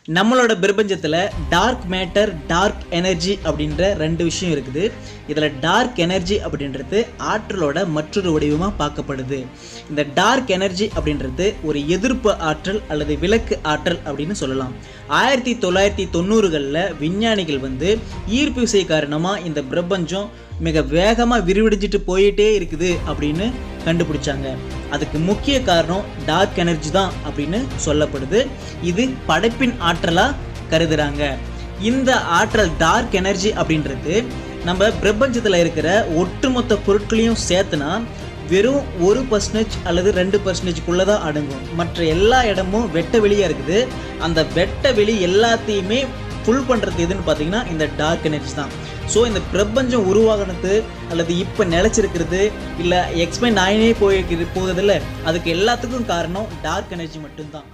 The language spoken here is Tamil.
நம்மளோட பிரபஞ்சத்தில் டார்க் மேட்டர், டார்க் எனர்ஜி அப்படின்ற ரெண்டு விஷயம் இருக்குது. இதில் டார்க் எனர்ஜி அப்படின்றது ஆற்றலோட மற்றொரு வடிவமாக பார்க்கப்படுது. இந்த டார்க் எனர்ஜி அப்படின்றது ஒரு எதிர்ப்பு ஆற்றல் அல்லது விளக்கு ஆற்றல் அப்படின்னு சொல்லலாம். 1990களில் விஞ்ஞானிகள் ஈர்ப்பு விசை காரணமாக இந்த பிரபஞ்சம் மிக வேகமாக விரிவடைஞ்சிட்டு போயிட்டே இருக்குது அப்படின்னு கண்டுபிடிச்சாங்க. அதுக்கு முக்கிய காரணம் டார்க் எனர்ஜி தான் அப்படின்னு சொல்லப்படுது. இது படைப்பின் ஆற்றலாக கருதுறாங்க. இந்த ஆற்றல் டார்க் எனர்ஜி அப்படின்றது நம்ம பிரபஞ்சத்தில் இருக்கிற ஒட்டுமொத்த பொருட்களையும் சேர்த்துனா வெறும் 1% அல்லது 2% தான் அடங்கும். மற்ற எல்லா இடமும் வெட்ட வெளியாக இருக்குது. அந்த வெட்ட வெளி எல்லாத்தையுமே ஃபுல் பண்ணுறது எதுன்னு பார்த்தீங்கன்னா இந்த டார்க் எனர்ஜி தான். ஸோ இந்த பிரபஞ்சம் உருவாகினது அல்லது இப்போ நிலச்சிருக்கிறது இல்லை எக்ஸ்பேண்ட் ஆகினே போகுதில்ல, அதுக்கு எல்லாத்துக்கும் காரணம் டார்க் எனர்ஜி மட்டும்தான்.